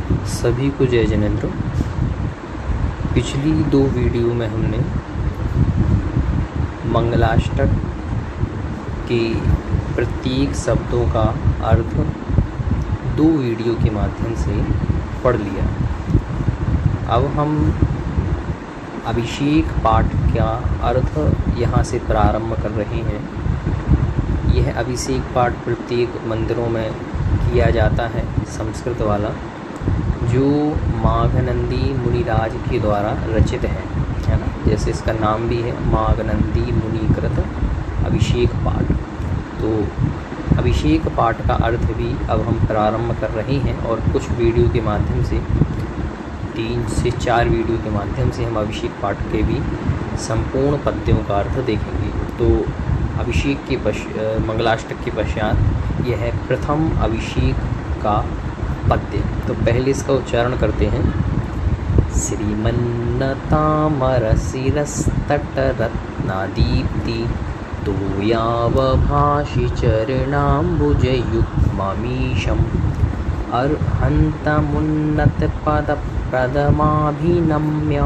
सभी को जय जिनेंद्र। पिछली 2 वीडियो में हमने मंगलाष्टक के प्रत्येक शब्दों का अर्थ 2 वीडियो के माध्यम से पढ़ लिया। अब हम अभिषेक पाठ का अर्थ यहाँ से प्रारंभ कर रहे हैं। यह अभिषेक पाठ प्रत्येक मंदिरों में किया जाता है, संस्कृत वाला, जो माघनंदी मुनिराज के द्वारा रचित है ना। जैसे इसका नाम भी है, माघनंदी मुनिकृत अभिषेक पाठ। तो अभिषेक पाठ का अर्थ भी अब हम प्रारंभ कर रहे हैं और कुछ वीडियो के माध्यम से 3 से 4 वीडियो के माध्यम से हम अभिषेक पाठ के भी संपूर्ण पद्यों का अर्थ देखेंगे। तो अभिषेक के मंगलाष्टक के पश्चात यह है प्रथम अभिषेक का पद्य। तो पहले इसका उच्चारण करते हैं। श्रीमन्नतामर शिरस्तट रत्नादीप्ति तोयावभाषि चरणाम्बुजयुग्ममीशम् अर्हन्तमुन्नतपदप्रदमाभिनम्य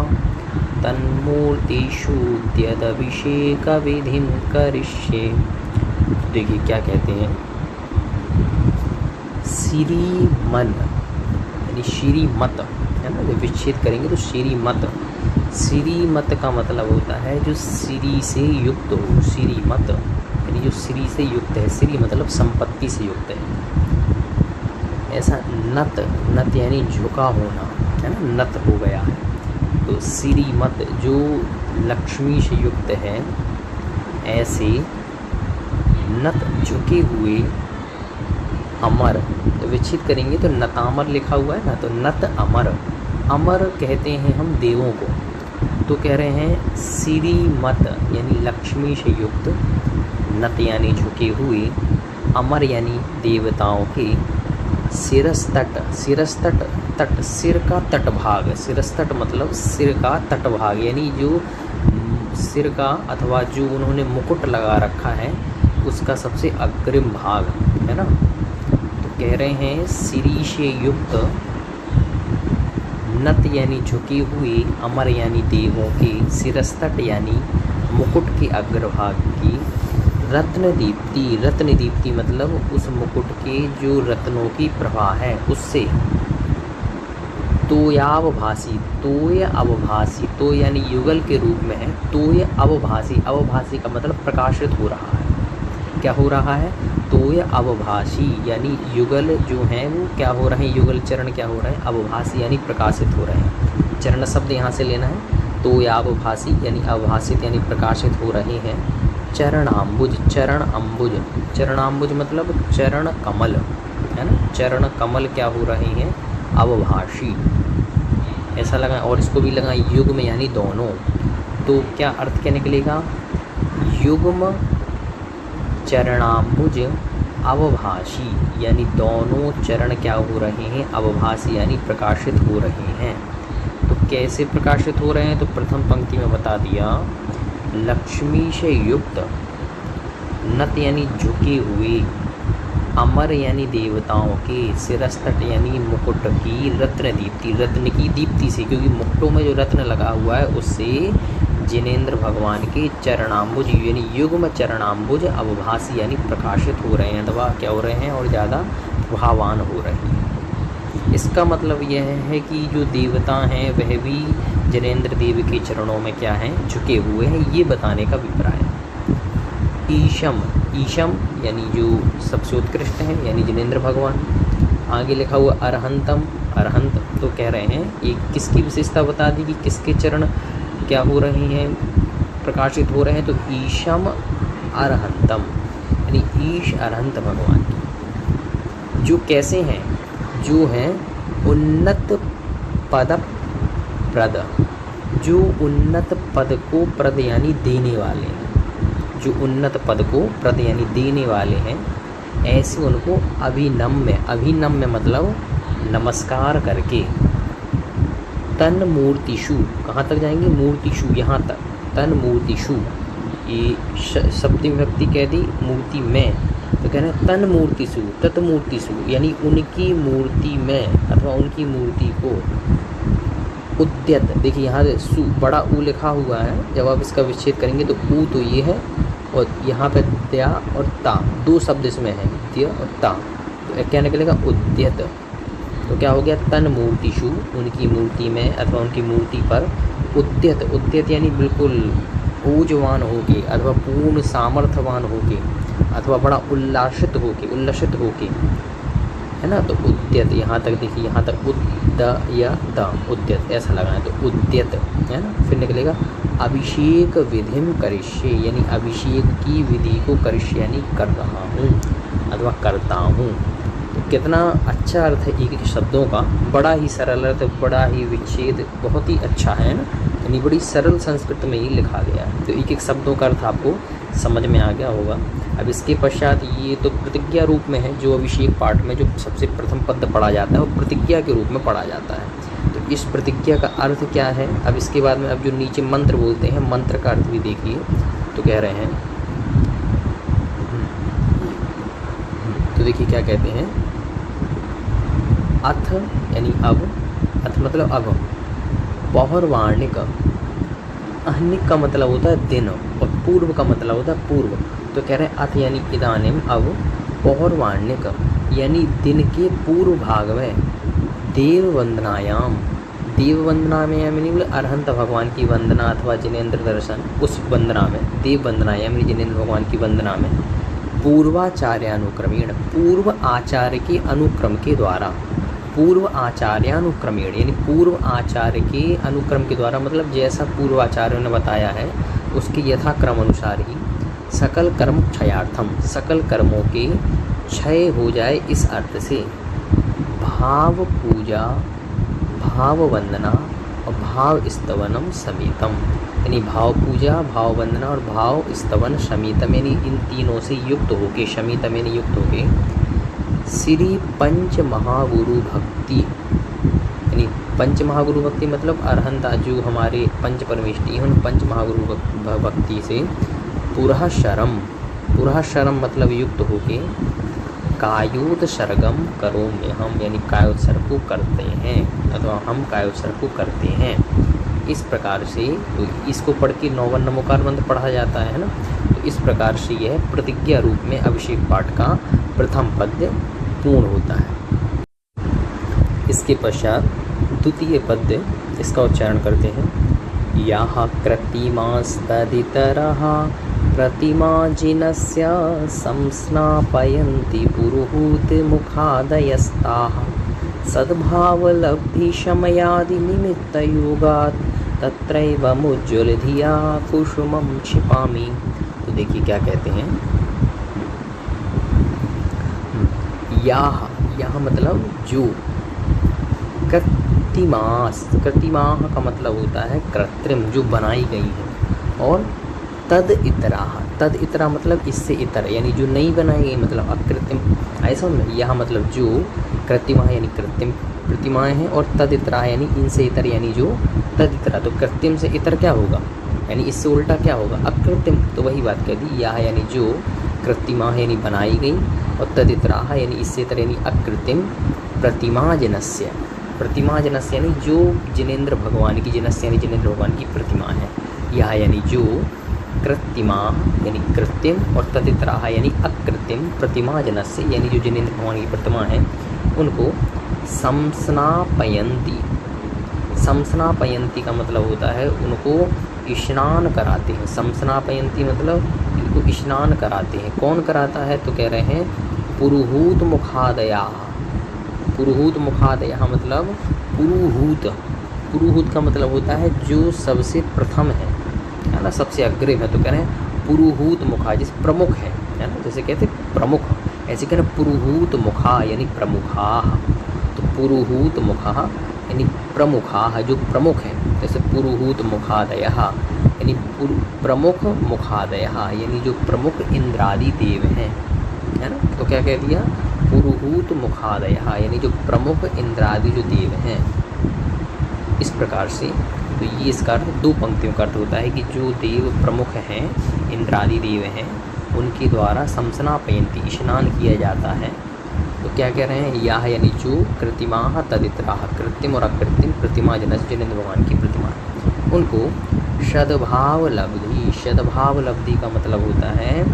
तन्मूर्तिषूद्यदभिषेकविधिं करिष्ये। देखिए क्या कहते हैं। श्रीमन यानी श्रीमत है ना, जब विच्छेद करेंगे तो श्रीमत। श्रीमत का मतलब होता है जो श्री से युक्त हो। श्रीमत यानी जो श्री से युक्त है। श्री मतलब संपत्ति से युक्त है। ऐसा नत, नत यानी झुका होना है ना, नत हो गया है। तो श्रीमत जो लक्ष्मी से युक्त है, ऐसे नत झुके हुए अमर। तो विच्छेद करेंगे तो नतामर लिखा हुआ है ना, तो नत अमर। अमर कहते हैं हम देवों को। तो कह रहे हैं श्रीमत यानी लक्ष्मी से युक्त, नत यानी झुके हुए, अमर यानी देवताओं के, शिरस्तट, शिरस्तट तट, सिर का तट भाग। शिरस्तट मतलब सिर का तट भाग, यानी जो सिर का अथवा जो उन्होंने मुकुट लगा रखा है उसका सबसे अग्रिम भाग है ना। तो कह रहे हैं श्री से युक्त, नत यानी झुके हुए, अमर यानी देवों के, शिरस्तट यानी मुकुट के अग्रभाग की, रत्न दीप्ति, रत्न दीप्ति मतलब उस मुकुट के जो रत्नों की प्रभा है उससे, तोयावभासी, तोय अवभासी, तो यानी युगल के रूप में है, तोय अवभासी, अवभासी का मतलब प्रकाशित हो रहा है। क्या हो रहा है? तोय अवभासी यानी युगल जो हैं वो क्या हो रहे हैं, युगल चरण क्या हो रहे हैं, अवभासी यानी प्रकाशित हो रहे हैं। चरण शब्द यहाँ से लेना है। तोयावभासी यानी अवभासित यानी प्रकाशित हो रहे हैं। चरणाम्बुज, चरण अम्बुज, चरणाम्बुज मतलब चरण कमल है ना। चरण कमल क्या हो रहे हैं, अवभाषी। ऐसा लगा, और इसको भी लगा युग्म यानी दोनों। तो क्या अर्थ क्या निकलेगा, युग्म चरणाम्बुज अवभाषी यानी दोनों चरण क्या हो रहे हैं, अवभाषी यानी प्रकाशित हो रहे हैं। तो कैसे प्रकाशित हो रहे हैं, तो प्रथम पंक्ति में बता दिया, लक्ष्मी से युक्त, नत यानी झुके हुए, अमर यानी देवताओं के, शिरस्तट यानी मुकुट की, रत्न दीप्ति, रत्न की दीप्ति से, क्योंकि मुकुटों में जो रत्न लगा हुआ है उससे जिनेंद्र भगवान के चरणाम्बुज यानी युग्म चरणाम्बुज अवभासी यानी प्रकाशित हो रहे हैं, अथवा क्या हो रहे हैं और ज़्यादा प्रभावान हो रहे हैं। इसका मतलब यह है कि जो देवता हैं वह भी जिनेंद्र देव के चरणों में क्या हैं, झुके हुए हैं, ये बताने का अभिप्राय। ईशम, ईशम यानी जो सबसे उत्कृष्ट हैं यानी जिनेंद्र भगवान। आगे लिखा हुआ अरहंतम, अरहंत। तो कह रहे हैं एक किसकी विशेषता बता दी कि किसके चरण क्या हो रहे हैं, प्रकाशित हो रहे हैं। तो ईशम अरहंतम यानी ईश अरहंत भगवान की, जो कैसे हैं, जो हैं उन्नत पद प्रद, जो उन्नत पद को प्रद यानी देने वाले हैं, जो उन्नत पद को प्रद यानी देने वाले हैं, ऐसे उनको अभिनम्य, अभिनम्य मतलब नमस्कार करके, तन मूर्तिषु, कहाँ तक जाएंगे, मूर्तिषु यहाँ तक, तन मूर्तिषु, ये सप्तमी विभक्ति कह दी, मूर्ति में, तो कह रहे हैं तन मूर्तिषु तत्मूर्तिषु यानी उनकी मूर्ति में अथवा उनकी मूर्ति को उद्यत, देखिए यहाँ सु बड़ा ऊ लिखा हुआ है, जब आप इसका विच्छेद करेंगे तो ऊ तो ये है और यहाँ पे त्या और ता, दो शब्द इसमें है, त्य और ता, तो क्या निकलेगा उद्यत। तो क्या हो गया तन मूर्तिषु उनकी मूर्ति में अथवा उनकी मूर्ति पर उद्यत, उद्यत यानी बिल्कुल ऊर्जवान होके अथवा पूर्ण सामर्थ्यवान होके अथवा बड़ा उल्लासित होके है ना। तो उद्यत यहाँ तक देखिए, यहाँ तक उद्यत उद्यत ऐसा लगाना, तो उद्यत है ना। फिर निकलेगा अभिषेक विधिम करिष्ये यानी अभिषेक की विधि को करिष्ये यानी कर रहा हूँ अथवा करता हूँ। तो कितना अच्छा अर्थ है एक एक शब्दों का, बड़ा ही सरल अर्थ, बड़ा ही विच्छेद, बहुत ही अच्छा है ना, यानी बड़ी सरल संस्कृत में ही लिखा गया है। तो एक एक शब्दों का अर्थ आपको समझ में आ गया होगा। अब इसके पश्चात ये तो प्रतिज्ञा रूप में है, जो अभिषेक पाठ में जो सबसे प्रथम पद पढ़ा जाता है वो प्रतिज्ञा के रूप में पढ़ा जाता है। तो इस प्रतिज्ञा का अर्थ क्या है, अब इसके बाद में अब जो नीचे मंत्र बोलते हैं, मंत्र का अर्थ भी देखिए। तो कह रहे हैं, तो देखिए क्या कहते हैं, अथ यानी अब, अथ मतलब अब, पौर्वाणिक, अहनिक का मतलब होता है दिन और पूर्व का मतलब होता है पूर्व। तो कह रहे हैं अथ यानी इदानीम अब, पौर्वाणिक यानी दिन के पूर्व भाग में, देव वंदनायाम, देव वंदना में यानी अरहंत भगवान की वंदना अथवा जिनेंद्र दर्शन, उस वंदना में, देव वंदनायाम यानी जिनेंद्र भगवान की वंदना में, पूर्वाचार्यानुक्रमेण पूर्व आचार्य के अनुक्रम के द्वारा, पूर्व आचार्यानुक्रमेण यानी पूर्व आचार्य के अनुक्रम के द्वारा, मतलब जैसा पूर्व आचार्यों ने बताया है उसके यथाक्रम अनुसार ही, सकल कर्म क्षयार्थम सकल कर्मों के क्षय हो जाए इस अर्थ से, भाव पूजा भाव वंदना और भाव स्तवनम समेतम यानी भाव पूजा भाव वंदना और भाव स्तवन समेतम यानी इन तीनों से युक्त होके, शमीतम यानी युक्त होके, श्री पंच महागुरु भक्ति यानी पंच महागुरु भक्ति मतलब अरहंता जो हमारे पंच परमेष्टि हैं उन पंच महागुरु भक्ति से, पुरः शरम मतलब युक्त होके, कायोत्सर्गम करोम्य हम यानी कायोत्सर्ग को करते हैं अथवा हम कायोत्सर्ग को करते हैं। इस प्रकार से तो इसको पढ़ के नौवन नमोकार मंत्र पढ़ा जाता है ना। तो इस प्रकार से यह प्रतिज्ञा रूप में अभिषेक पाठ का प्रथम पद्य पूर्ण होता है। इसके पश्चात द्वितीय पद्य इसका उच्चारण करते हैं, याः कृत्तिमास्तदितरः प्रतिमाजिनस्य संस्नापयन्ति पुरुहूतमुखादयस्ताः सद्भावलब्धिशमयादिनिमित्तयोगात् तत्रैवमुज्ज्वलधिया कुसुमं क्षिपामि। तो देखिए क्या कहते हैं, यहाँ मतलब जो, कृत्तिमाह का मतलब होता है कृत्रिम जो बनाई गई है, और तद इतरा मतलब इससे इतर यानी जो नहीं बनाई गई मतलब अकृत्रिम, ऐसा नहीं। यहाँ मतलब जो कृत्रिमा यानी कृत्रिम प्रतिमाएं हैं और तद इतरा यानी इनसे इतर यानी जो तद इतरा, तो कृत्रिम से इतर क्या होगा यानी इससे उल्टा क्या होगा अकृत्रिम। तो वही बात कह दी, यह यानी जो कृत्रिमा यानी बनाई गई और तद इतरा यानी इससे इतर यानी अकृत्रिम, प्रतिमाजनस्य यानी जो जिनेंद्र भगवान की, जनस्य यानी जिनेंद्र भगवान की प्रतिमा है, यह यानी जो कृत्रिमा यानी कृत्रिम और तदितरा यानी अकृत्रिम, प्रतिमा जनस्य यानी जो जिनेंद्र भगवान की प्रतिमा है उनको समस्नापयंती का मतलब होता है उनको स्नान कराते हैं। समस्नापयंती मतलब इनको स्नान कराते हैं। कौन कराता है तो कह रहे हैं पुरुहूत मुखादया मतलब पुरुहूत का मतलब होता है जो सबसे प्रथम है ना, सबसे अग्रिम है। तो कह रहे हैं पुरुहूत मुखा जिस प्रमुख है ना, जैसे कहते हैं प्रमुख, ऐसे कह रहे हैं पुरुहूत मुखा यानी प्रमुखा। तो पुरुहूत मुखा यानी प्रमुखा जो प्रमुख है, जैसे पुरुहूत मुखादया यानी प्रमुख मुखादया यानी जो प्रमुख इंद्रादि देव हैं, है ना। तो क्या कह दिया पुरुहूत मुखादया यानी जो प्रमुख इंद्रादि जो देव हैं। इस प्रकार से तो ये इसका अर्थ दो पंक्तियों का अर्थ होता है कि जो देव प्रमुख हैं, इंद्रादि देव हैं, उनके द्वारा समसनापयन्ति स्नान किया जाता है। तो क्या कह रहे हैं, यह यानी जो कृतिमाः तदितराः, कृत्रिम और अकृत्रिम प्रतिमा जनस जिनेंद्र भगवान की प्रतिमा, उनको सद्भाव लब्धि, सद्भाव लब्धि का मतलब होता है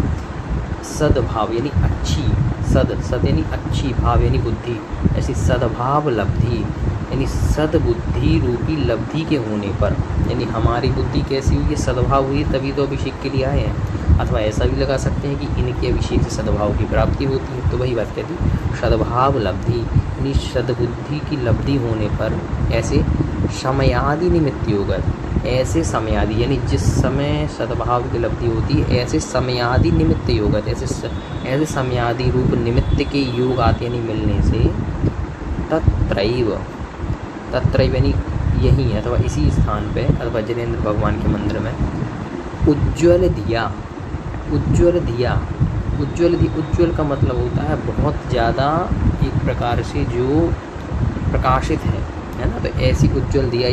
सद्भाव यानी अच्छी, सद यानी अच्छी, भाव यानी बुद्धि, ऐसी सद्भाव लब्धि यानी सद्बुद्धि रूपी लब्धि के होने पर, यानी हमारी बुद्धि कैसी हुई है, सद्भाव हुई तभी तो अभिषेक के लिए आए हैं। अथवा ऐसा भी लगा सकते हैं कि इनके अभिषेक से सद्भाव की प्राप्ति होती है। तो वही बात कहती सद्भाव लब्धि यानी सद्बुद्धि की लब्धि होने पर, ऐसे समयादि निमित्त योगत, ऐसे समयादि यानी जिस समय सद्भाव की लब्धि होती है ऐसे समयादि निमित्त योगत, ऐसे समयादि रूप निमित्त के योग आते यानी मिलने से तत्रैव यानी यहीं अथवा इसी स्थान पे अथवा जिनेंद्र भगवान के मंदिर में उज्ज्वल दिया, उज्ज्वल का मतलब होता है बहुत ज़्यादा, एक प्रकार से जो प्रकाशित है ना। तो ऐसी उज्ज्वल दिया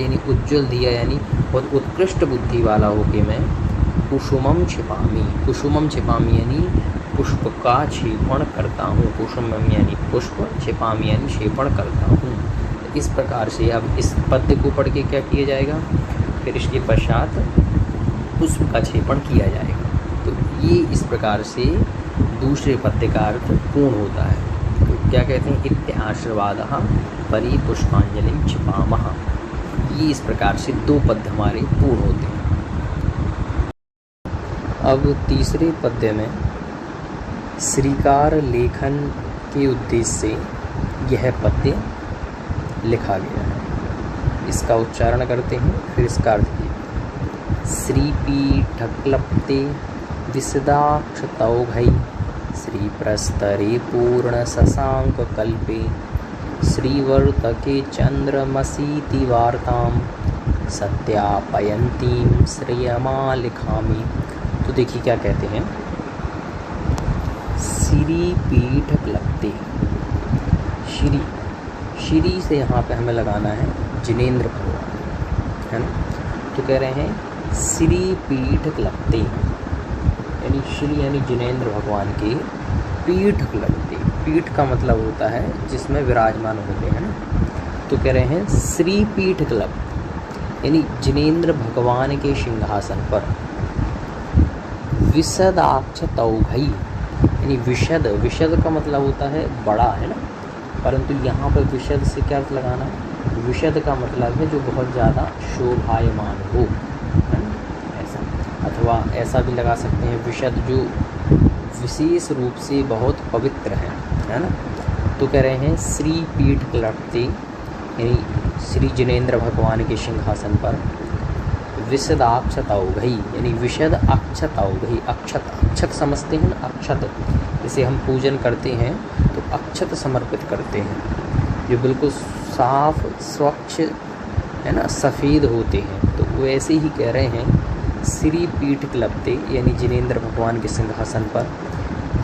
यानी बहुत उत्कृष्ट बुद्धि वाला होके मैं कुसुमम छिपामी यानी पुष्प का क्षेपण करता हूँ, कुसुमम यानी पुष्प, छिपामी यानी क्षेपण करता हूँ। तो इस प्रकार से अब इस पद्य को पढ़ के क्या किया जाएगा, फिर इसके पश्चात पुष्प का क्षेपण किया जाएगा। तो ये इस प्रकार से दूसरे पद्य का अर्थ पूर्ण होता है। तो क्या कहते हैं, इत्य आशीर्वादः परि पुष्पांजलिं क्षिपामः। ये इस प्रकार से दो पद्य हमारे पूर्ण होते हैं। अब तीसरे पद्य में श्रीकार लेखन के उद्देश्य से यह पद्य लिखा गया है। इसका उच्चारण करते हैं, फिर इसका अर्थ कीजिए। श्रीपीठक्लप्ते विशदाक्षतौघै श्रीप्रस्तरे पूर्णशशाङ्ककल्पे श्रीवर्तके चन्द्रमसीति वार्तां सत्यापयन्तीं श्रियमालिखामि। तो देखिए क्या कहते हैं, श्रीपीठक्लप्ते, श्री से यहाँ पे हमें लगाना है जिनेंद्र भगवान, है ना। तो कह रहे हैं श्रीपीठक्लप्ते यानी श्री यानी जिनेंद्र भगवान के पीठक्लप्ते, पीठ का मतलब होता है जिसमें विराजमान होते हैं ना। तो कह रहे हैं श्रीपीठक्लप्त यानी जिनेंद्र भगवान के सिंहासन पर विशदाक्षतौघै यानी विशद का मतलब होता है बड़ा, है ना। परंतु यहाँ पर विशद से क्या अर्थ लगाना है, विशद का मतलब है जो बहुत ज़्यादा शोभायमान हो, है ना, ऐसा। अथवा ऐसा भी लगा सकते हैं विशद जो विशेष रूप से बहुत पवित्र है ना। तो कह रहे हैं श्रीपीठक्लप्ते यानी श्री जिनेंद्र भगवान के सिंहासन पर विशदाक्षतौघै यानी विशद अक्षतौघै, अक्षत समझते हैं ना, अक्षत इसे हम पूजन करते हैं तो अक्षत समर्पित करते हैं जो बिल्कुल साफ स्वच्छ, है ना, सफ़ेद होते हैं। तो वैसे ही कह रहे हैं श्रीपीठक्लप्ते यानी जिनेंद्र भगवान के सिंहासन पर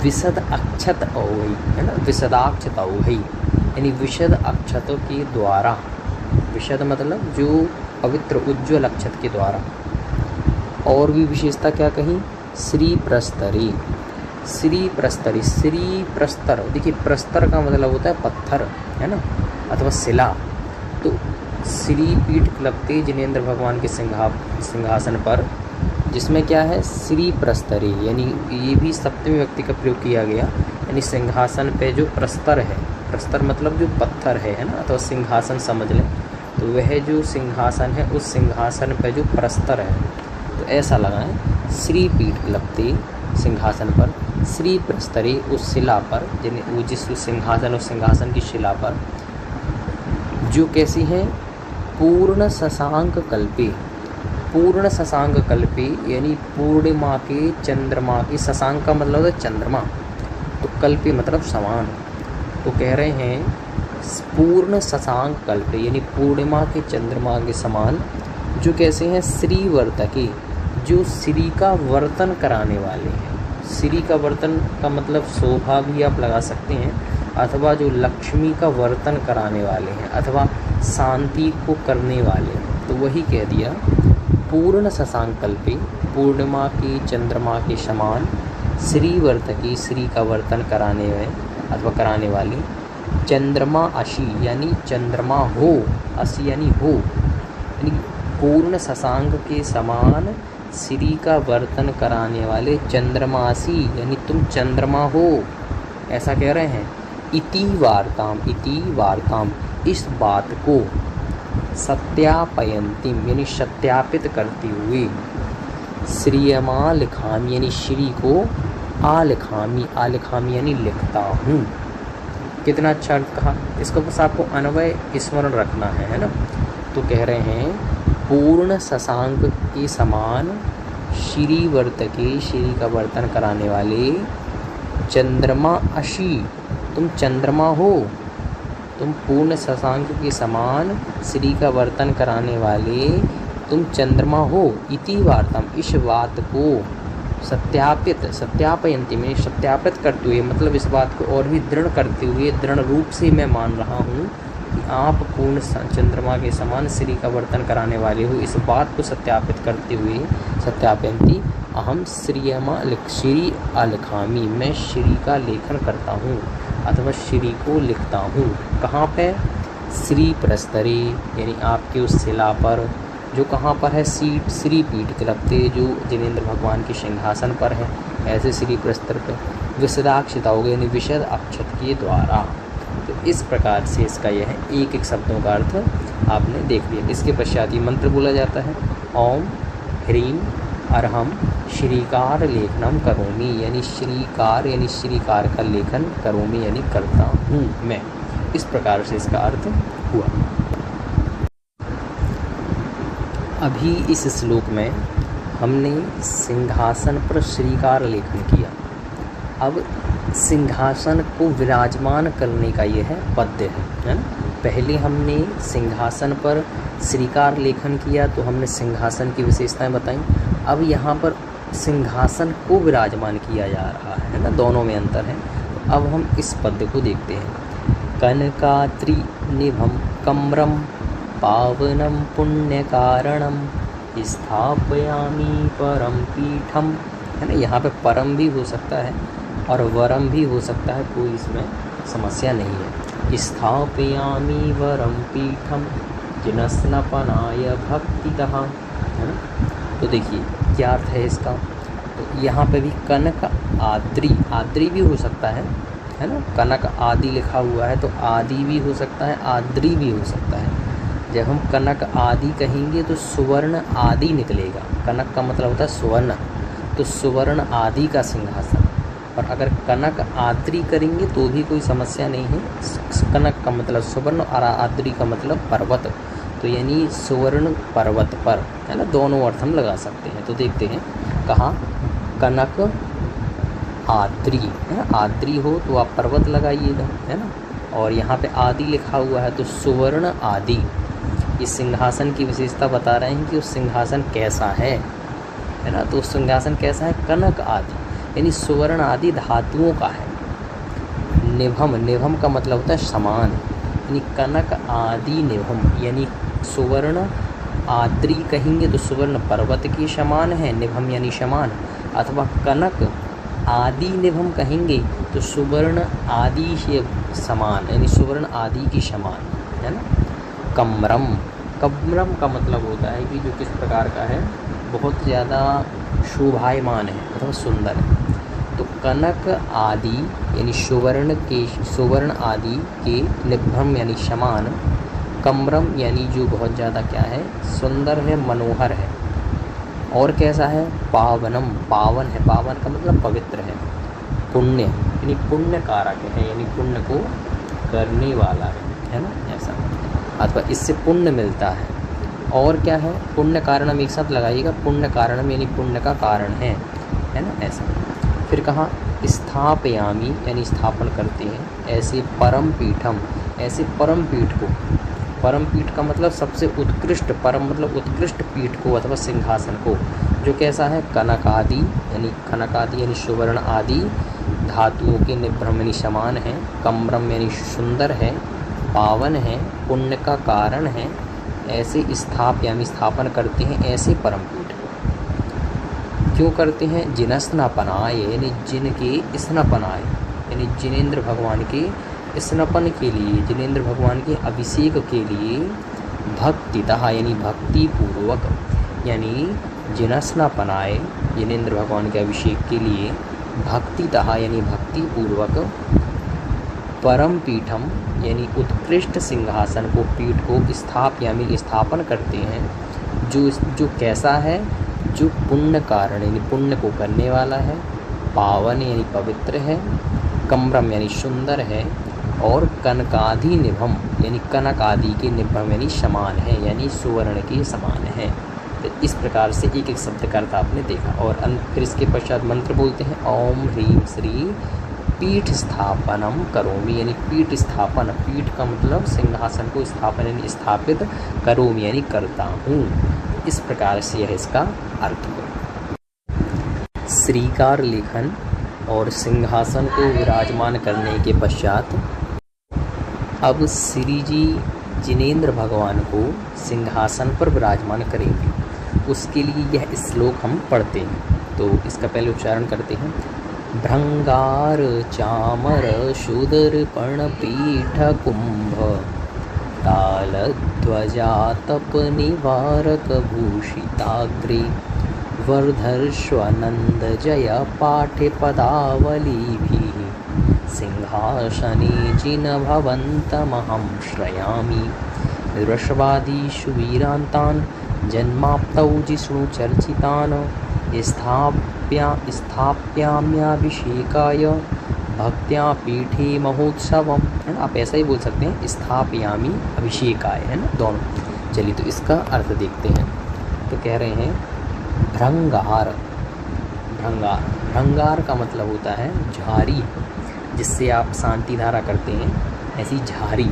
विशद अक्षतौघै, है ना, विशदाक्षतौघै यानी विशद अक्षतों के द्वारा, विशद मतलब जो पवित्र उज्ज्वल अक्षत के द्वारा। और भी विशेषता क्या कही, श्रीप्रस्तरे, श्री प्रस्तर, देखिए प्रस्तर का मतलब होता है पत्थर, है ना, अथवा शिला। तो श्रीपीठक्लप्ते जिनेंद्र भगवान के सिंहासन पर जिसमें क्या है, श्री प्रस्तरे यानी ये भी सप्तमी व्यक्ति का प्रयोग किया गया, यानी सिंहासन पे जो प्रस्तर है, प्रस्तर मतलब जो पत्थर है ना, तो सिंहासन समझ लें। तो वह जो सिंहासन है उस सिंहासन पे जो प्रस्तर है, तो ऐसा लगाएं श्रीपीठक्लप्ते सिंहासन पर, श्री प्रस्तरे उस शिला पर, वो जिस सिंहासन उस सिंहासन की शिला पर जो कैसी है, पूर्ण शशांक कल्पे, पूर्ण शशांक कल्पे यानी पूर्णिमा के चंद्रमा के, शशांक का मतलब है चंद्रमा, तो कल्पे मतलब समान। तो कह रहे हैं पूर्ण शशांक कल्पे यानी पूर्णिमा के चंद्रमा के समान, जो कैसे हैं, श्रीवर्तके जो श्री का वर्तन कराने वाले हैं। श्री का वर्तन का मतलब शोभा भी आप लगा सकते हैं, अथवा जो लक्ष्मी का वर्तन कराने वाले हैं, अथवा शांति को करने वाले हैं। तो वही कह दिया पूर्ण शशांक कल्पे, पूर्णिमा के चंद्रमा के समान श्रीवर्तकी, श्री का वर्तन कराने में अथवा कराने वाली, चंद्रमा अशी यानी चंद्रमा हो, अशी यानी हो, यानी पूर्ण शशांक के समान श्री का वर्तन कराने वाले चंद्रमासी यानी तुम चंद्रमा हो, ऐसा कह रहे हैं। इति वार्ताम, इस बात को सत्यापयंतीम यानी सत्यापित करते हुए, श्रियमालिखामी यानी श्री को आलिखामी, आलिखामी यानी लिखता हूँ। कितना अच्छा अर्थ कहा। इसको बस आपको अन्वय स्मरण रखना है ना। तो कह रहे हैं पूर्ण शशांक के समान श्री वर्तके, श्री का वर्तन कराने वाले, चंद्रमा अशी, तुम चंद्रमा हो, तुम पूर्ण शशांक के समान श्री का वर्तन कराने वाले तुम चंद्रमा हो। इति वार्ताम, इस बात को सत्यापयंती में सत्यापित करते हुए, मतलब इस बात को और भी दृढ़ करते हुए, दृढ़ रूप से मैं मान रहा हूँ कि आप पूर्ण चंद्रमा के समान श्री का वर्तन कराने वाले हो। इस बात को सत्यापित करते हुए, सत्यापयंती अहम श्री अलिखामी, मैं श्री का लेखन करता हूँ अथवा श्री को लिखता हूँ। कहाँ पे? श्री प्रस्तरे यानी आपके उस शिला पर, जो कहाँ पर है? श्री पीठ क्लपते, जो जिनेंद्र भगवान के सिंहासन पर है, ऐसे श्री प्रस्तर पर विशदाक्षिता हो गई यानी विशद अक्षत के द्वारा। तो इस प्रकार से इसका यह एक एक शब्दों का अर्थ आपने देख लिया। इसके पश्चात ये मंत्र बोला जाता है, ओम ह्रीम अरहम श्रीकार लेखनम करोमि, यानी श्रीकार यानी श्रीकार का लेखन करोमि यानी करता हूँ मैं। इस प्रकार से इसका अर्थ हुआ। अभी इस श्लोक में हमने सिंहासन पर श्रीकार लेखन किया। अब सिंहासन को विराजमान करने का यह पद्य है ना। पहले हमने सिंहासन पर श्रीकार लेखन किया तो हमने सिंहासन की विशेषताएं बताई। अब यहाँ पर सिंहासन को विराजमान किया जा रहा है ना, दोनों में अंतर है। तो अब हम इस पद्य को देखते हैं। कनकाद्रि निभम कम्रम पावनम पुण्य कारणम स्थापयामी परम पीठम, है ना। यहाँ पे परम भी हो सकता है और वरम भी हो सकता है, कोई इसमें समस्या नहीं है। स्थापयामी वरम पीठम जिनस्नपनाय भक्तितः, है ना। तो देखिए क्या अर्थ है इसका। तो यहाँ पे भी कनक आद्रि, आद्रि भी हो सकता है ना। कनक आदि लिखा हुआ है तो आदि भी हो सकता है, आद्रि भी हो सकता है। जब हम कनक आदि कहेंगे तो सुवर्ण आदि निकलेगा। कनक का मतलब होता है सुवर्ण, तो सुवर्ण आदि का सिंहासन। और अगर कनक आद्रि करेंगे तो भी कोई समस्या नहीं है। कनक का मतलब सुवर्ण और आद्रि का मतलब पर्वत, तो यानी सुवर्ण पर्वत पर, है ना। दोनों अर्थ हम लगा सकते हैं। तो देखते हैं, कहाँ कनक आद्रि, है ना। आद्रि हो तो आप पर्वत लगाइएगा, है ना। और यहाँ पे आदि लिखा हुआ है तो सुवर्ण आदि। इस सिंहासन की विशेषता बता रहे हैं कि उस सिंहासन कैसा है ना। तो उस सिंहासन कैसा है? कनक आदि यानी सुवर्ण आदि धातुओं का है। निभम, निभम का मतलब होता है समान, यानी कनक आदि निभम, यानी सुवर्ण आद्रि कहेंगे तो सुवर्ण पर्वत की समान है, निभम यानी समान। अथवा कनक आदि निभम कहेंगे तो सुवर्ण आदि से समान, यानी सुवर्ण आदि की समान, है ना। कम्रम, कम्रम का मतलब होता है कि जो किस प्रकार का है, बहुत ज़्यादा शोभायमान है अथवा सुंदर है। तो कनक आदि यानी सुवर्ण आदि के निभ्रम यानी समान, कम्रम यानी जो बहुत ज़्यादा क्या है, सुंदर है, मनोहर है। और कैसा है? पावनम, पावन है, पावन का मतलब पवित्र है। पुण्य यानी पुण्य कारक है, यानी पुण्य को करने वाला है ना, ऐसा। अथवा इससे पुण्य मिलता है। और क्या है? पुण्य कारणम, एक साथ लगाइएगा, पुण्य कारणम यानी पुण्य का कारण है ना, ऐसा। फिर कहाँ? स्थापयामी यानी स्थापन करते हैं, ऐसे परम पीठम, ऐसे परम पीठ को। परम पीठ का मतलब सबसे उत्कृष्ट, परम मतलब उत्कृष्ट पीठ को अथवा सिंहासन को, जो कैसा है? कनक आदि यानी कनक आदि यानी सुवर्ण आदि धातुओं के निभ्रम यानी समान है, कम्रम यानी सुंदर है, पावन है, पुण्य का कारण है, ऐसे स्थापयामी स्थापन करते हैं ऐसे परम पीठ को। क्यों करते हैं? जिनस्नपनाय यानी जिनके स्नपनाय यानी जिनेंद्र भगवान के स्नपन के लिए, जिनेंद्र भगवान के अभिषेक के लिए भक्तितः यानी भक्ति पूर्वक, यानी जिनस्नपनाय जिनेंद्र भगवान के अभिषेक के लिए भक्तितः यानी भक्ति पूर्वक परम पीठम यानी उत्कृष्ट सिंहासन को, पीठ को स्थापयामि स्थापन करते हैं। जो कैसा है? जो पुण्य कारण यानी पुण्य को करने वाला है, पावन यानी पवित्र है, कम्रम यानी सुंदर है, और कनकादि निभम यानी कनक आदि के निभम यानी समान है, यानी सुवर्ण के समान है। तो इस प्रकार से एक एक शब्द का अर्थ आपने देखा। और फिर इसके पश्चात मंत्र बोलते हैं ओम ह्रीम श्री पीठ स्थापनम करोमि यानी पीठ स्थापन, पीठ का मतलब सिंहासन को स्थापन यानी स्थापित, करोमि यानी करता हूँ। इस प्रकार से यह इसका अर्थ हो। श्रीकार लेखन और सिंहासन को विराजमान करने के पश्चात अब श्री जी जिनेंद्र भगवान को सिंहासन पर विराजमान करेंगे। उसके लिए यह श्लोक हम पढ़ते हैं। तो इसका पहले उच्चारण करते हैं। भृंगार चामर शूदर्पण पीठ कुंभ ताल ध्वजा तप निवारक भूषिताग्रे वर्धर्ष्वनंद जय पाठ्य पदावलीभिः सिंहासने जिन भवन्तमहं श्रयामि वृषभादिषु वीरान्तान् जन्माप्तौ जिष्णु चर्चितान् स्थाप्याम्याभिषेकाय भक्त्या पीठे महोत्सवम, है ना। आप ऐसा ही बोल सकते हैं स्थापयामि अभिषेकाय, है ना, दोनों। चलिए तो इसका अर्थ देखते हैं। तो कह रहे हैं भृंगार, भृंगार, भृंगार का मतलब होता है झारी, जिससे आप शांति धारा करते हैं, ऐसी झारी।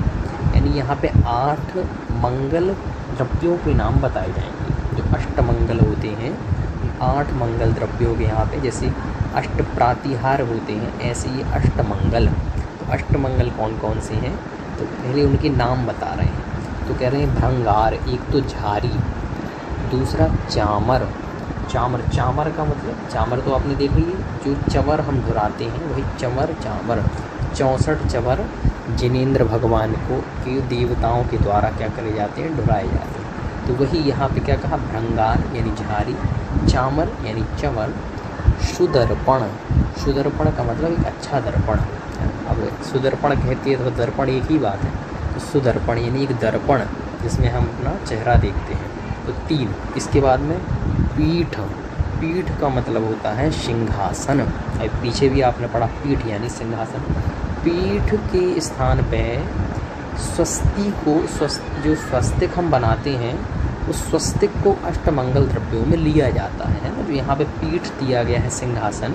यानी यहाँ पे 8 मंगल द्रव्यों के नाम बताए जाएंगे, जो अष्टमंगल होते हैं। 8 मंगल द्रव्यों के यहाँ पे जैसे अष्ट प्रातिहार होते हैं, ऐसे ये अष्टमंगल। तो अष्टमंगल कौन कौन से हैं? तो पहले उनके नाम बता रहे हैं। तो कह रहे हैं भृंगार, एक तो झारी, दूसरा चामर। चामर, चामर का मतलब, चामर तो आपने देख ली, जो चवर हम धुराते हैं वही चमर, चामर। 64 चवर जिनेंद्र भगवान को के देवताओं के द्वारा क्या करे जाते हैं? ढुराए जाते हैं। तो वही यहाँ पे क्या कहा? भृंगार यानी झारी, चामर यानी चवर, सुदर्पण, सुदर्पण का मतलब एक अच्छा दर्पण। अब सुदर्पण कहती है तो दर्पण एक ही बात है। तो सुदर्पण यानी एक दर्पण जिसमें हम अपना चेहरा देखते हैं। तो 3। इसके बाद में पीठ, पीठ का मतलब होता है सिंहासन। अब पीछे भी आपने पढ़ा पीठ यानी सिंहासन। पीठ के स्थान पे स्वस्ति को, जो स्वस्तिक हम बनाते हैं, उस स्वस्तिक को अष्टमंगल द्रव्यों में लिया जाता है ना। तो यहाँ पे पीठ दिया गया है सिंहासन,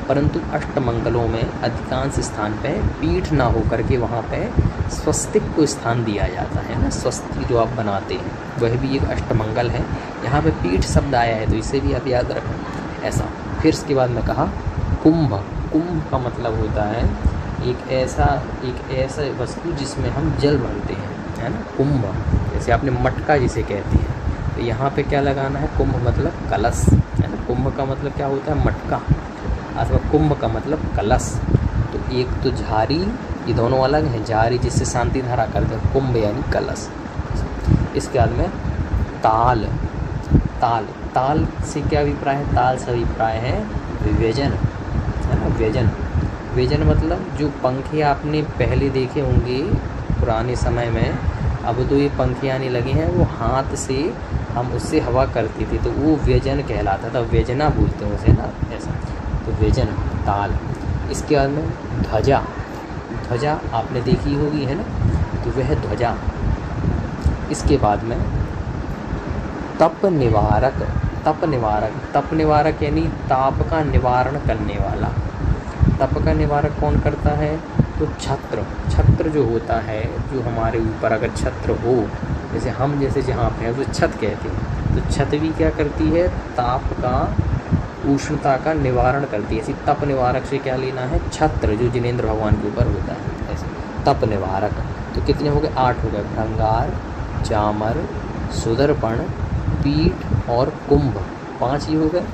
परंतु अष्टमंगलों में अधिकांश स्थान पे पीठ ना होकर के वहाँ पे स्वस्तिक को स्थान दिया जाता है ना। स्वस्तिक जो आप बनाते हैं वह भी एक अष्टमंगल है। यहाँ पे पीठ शब्द आया है तो इसे भी आप याद रखें ऐसा। फिर इसके बाद में कहा कुंभ, कुंभ का मतलब होता है एक ऐसा वस्तु जिसमें हम जल भरते हैं, है ना, कुंभ। जैसे आपने मटका जिसे कहते हैं, तो यहाँ पे क्या लगाना है? कुंभ मतलब कलश, है ना। कुंभ का मतलब क्या होता है? मटका, अथवा कुंभ का मतलब कलश। तो एक तो झारी, ये दोनों अलग हैं। झारी जिससे शांति धारा करते हैं, कुंभ यानी कलश। इसके बाद में ताल, ताल, ताल से क्या अभिप्राय है? ताल से अभिप्राय है व्यजन, है ना, व्यजन। व्यजन मतलब जो पंखे आपने पहले देखे होंगे पुराने समय में, अब तो ये पंखे आने लगे हैं, वो हाथ से हम उससे हवा करते थे, तो वो व्यजन कहलाता था। व्यजना बोलते हैं उसे ना, ऐसा। तो व्यजन, ताल। इसके बाद में ध्वजा, ध्वजा आपने देखी होगी, है ना, तो वह ध्वजा। इसके बाद में तप निवारक, तप निवारक, तप निवारक यानी ताप का निवारण करने वाला। तप का निवारक कौन करता है? तो छत्र, छत्र जो होता है, जो हमारे ऊपर अगर छत्र हो, जैसे हम जैसे जहाँ पे हैं तो छत कहते हैं, तो छत भी क्या करती है? ताप का, उष्णता का निवारण करती है। ऐसी तप निवारक से क्या लेना है? छत्र जो जिनेंद्र भगवान के ऊपर होता है, ऐसे तप निवारक। तो कितने हो गए? 8 हो गए। भृंगार, चामर, सुदर्पण, पीठ और कुंभ, 5 ही हो गए।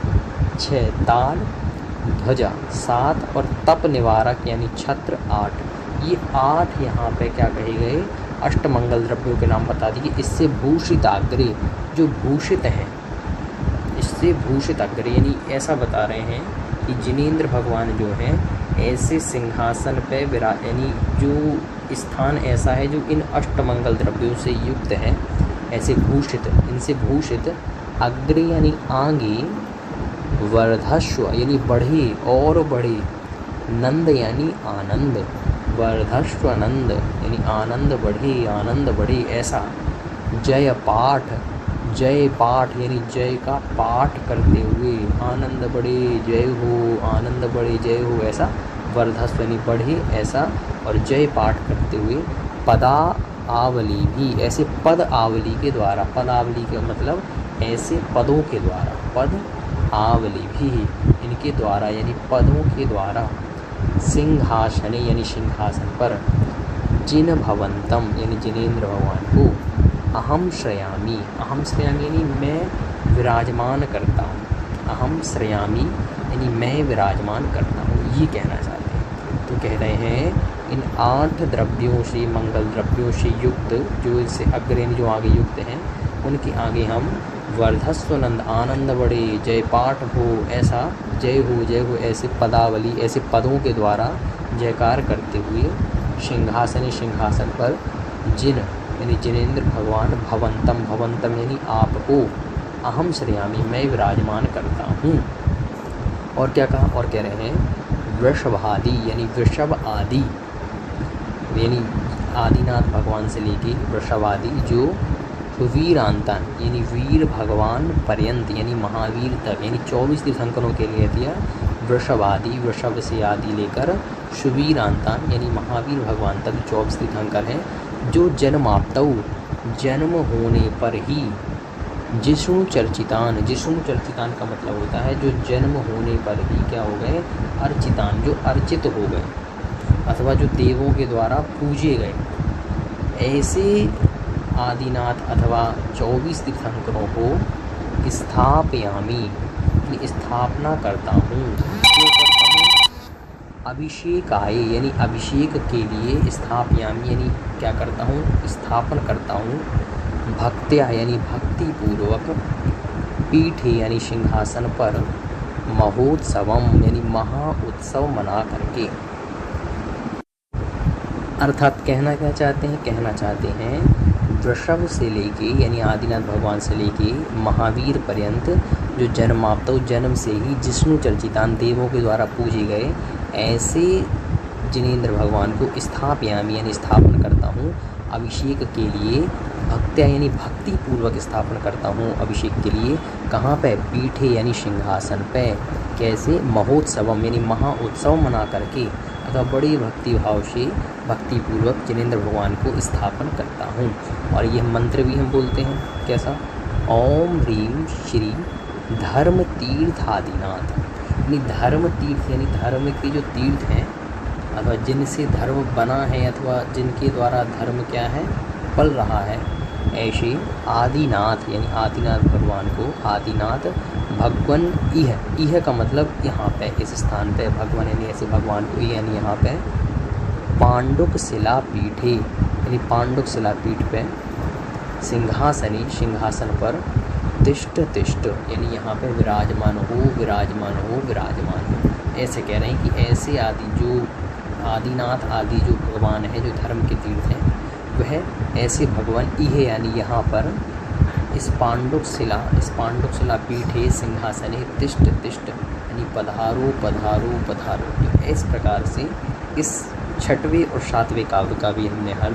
6, ताल ध्वजा 7 और तप निवारक यानी छत्र 8। ये 8 यहाँ पे क्या कहे गए, अष्टमंगल द्रव्यों के नाम बता दिए। इससे भूषित अग्रे, जो भूषित हैं, इससे भूषित अग्रे यानी ऐसा बता रहे हैं कि जिनेंद्र भगवान जो हैं ऐसे सिंहासन पे यानी जो स्थान ऐसा है जो इन अष्टमंगल द्रव्यों से युक्त है, ऐसे भूषित, इनसे भूषित अग्रे यानी आगे, वर्धस्व यानी बढ़े और बढ़े, नंद यानी आनंद, वर्धस्व नंद यानी आनंद बढ़े, आनंद बढ़े ऐसा, जय पाठ, जय पाठ यानी जय का पाठ करते हुए, आनंद बढ़े जय हो, आनंद बढ़े जय हो ऐसा, वर्धस्व यानी बढ़े ऐसा, और जय पाठ करते हुए, पदा आवली भी ऐसे, पद आवली के द्वारा, पद आवली का मतलब ऐसे पदों के द्वारा, पद आवली भी इनके द्वारा यानी पदों के द्वारा, सिंहासने यानी सिंहासन पर, जिन भवंतम यानी जिनेंद्र भगवान को, अहम श्रयामी, अहम श्रयामी यानी मैं विराजमान करता हूँ, अहम श्रयामी यानी मैं विराजमान करता हूँ, ये कहना चाहते हैं। तो कह रहे हैं इन 8 द्रव्यों से, मंगल द्रव्यों से युक्त, जो इससे अग्रणी जो आगे युक्त हैं, उनके आगे हम वर्धस्वनंद आनंद बढ़े, जय पाठ हो ऐसा, जय हो ऐसे पदावली, ऐसे पदों के द्वारा जयकार करते हुए, सिंहासन सिंहासन पर, जिन यानी जिनेंद्र भगवान, भवंतम भवंतम यानी आपको, अहम श्रयामी मैं विराजमान करता हूँ। और क्या कहा, और कह रहे हैं वृषभादि यानी वृषभ आदि, यानी आदिनाथ भगवान से लेके वृषभादि जो वीरांतन यानी वीर भगवान पर्यंत यानी महावीर तक, यानी 24 तीर्थंकरों के लिए दिया, वृषभ आदि, वृषभ से आदि लेकर सुवीरांतन यानी महावीर भगवान तक 24 तीर्थंकर हैं, जो जन्माप्तौ जन्म होने पर ही, जिष्णु चर्चितान, जिष्णु चर्चितान का मतलब होता है जो जन्म होने पर ही क्या हो गए, अर्चितान जो अर्चित हो गए, अथवा जो देवों के द्वारा पूजे गए, ऐसे आदिनाथ अथवा 24 तीर्थंकरों को स्थापयामी स्थापना करता हूँ, क्यों करता हूँ, अभिषेक आए यानी अभिषेक के लिए, स्थापयामी यानी क्या करता हूँ, स्थापन करता हूँ, भक्त्या यानी भक्ति पूर्वक, पीठे यानी सिंहासन पर, महोत्सवम यानी महा उत्सव मना करके। अर्थात कहना क्या चाहते हैं, कहना चाहते हैं वृषभ से लेके यानी आदिनाथ भगवान से लेके महावीर पर्यंत जो जन्माप्तो जन्म से ही जिष्णु चर्चितान देवों के द्वारा पूजे गए, ऐसे जिनेंद्र भगवान को स्थापयामी यानी स्थापन करता हूँ, अभिषेक के लिए, भक्त्या यानी भक्ति पूर्वक स्थापन करता हूँ अभिषेक के लिए, कहाँ पे, पीठे यानी सिंहासन पे, कैसे, महोत्सवम यानी महा उत्सव मना करके, अथवा बड़ी भक्ति भाव से भक्ति पूर्वक जिनेंद्र भगवान को स्थापन करता हूँ। और यह मंत्र भी हम बोलते हैं कैसा, ओम ह्रीम श्री धर्म तीर्थ आदिनाथ, यानी धर्म तीर्थ यानी धर्म के जो तीर्थ हैं, अथवा जिनसे धर्म बना है, अथवा जिनके द्वारा धर्म क्या है, पल रहा है, ऐसे आदिनाथ यानी आदिनाथ भगवान को, आदिनाथ भगवान इह का मतलब यहाँ पे इस स्थान पे, भगवान यानी ऐसे भगवान को, यानी यहाँ पे पांडुक शिला पीठे यानी पांडुक शिला पीठ पे, सिंहासनी सिंहासन पर, तिष्ठ तिष्ठ यानी यहाँ पे विराजमान हो, विराजमान हो, विराजमान हो, ऐसे कह रहे हैं कि ऐसे आदि जो आदिनाथ आदि जो भगवान है, जो धर्म के तीर्थ हैं, वह ऐसे भगवान इह यानी यहाँ पर इस पांडुक शिला पीठे सिंहासने तिष्ठ तिष्ठ यानी पधारो पधारो पधारो। तो इस प्रकार से इस 6वें और 7वें काव्य का भी हमने हल